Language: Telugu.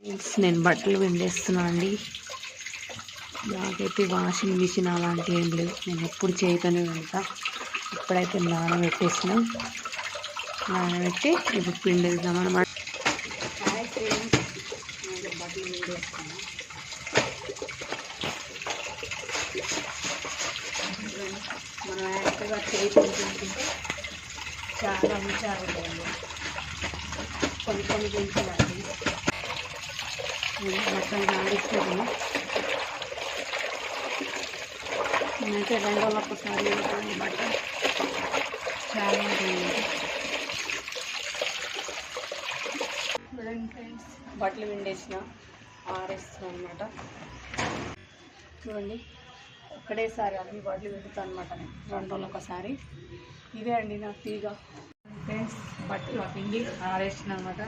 నేను బట్టలు పిండేస్తున్నా అండి. నాకైతే వాషింగ్ మిషన్ అలాంటివి ఏం లేవు. నేను ఎప్పుడు చేతనే వెళ్తా. ఇప్పుడైతే నానబెట్టేసిన, నానబెట్టి ఇప్పుడు పిండేద్దాం అనమాట. బట్టలు పిండేస్తున్నా. మనం యాక్టివ్గా చేయించుకుంటే చాలా హుషారు ఉంటుంది. కొన్ని పెంచాలండి. బట్టలు ఆడిస్తున్నాను. నేనైతే 2 రోజులకు ఒకసారి వెళ్తాను. బట్ట చాలా ఉంటుంది. చూడండి ఫ్రెండ్స్, బట్టలు పిండేసిన ఆరేస్తాను అనమాట. చూడండి, ఒక్కడేసారి అన్ని బట్టలు పిండుతాను అనమాట. 2 రోజులకు ఒకసారి. ఇదే అండి నా ఫ్రీగా ఫ్రెండ్స్. బట్టలు పిండి ఆరేసిన అనమాట.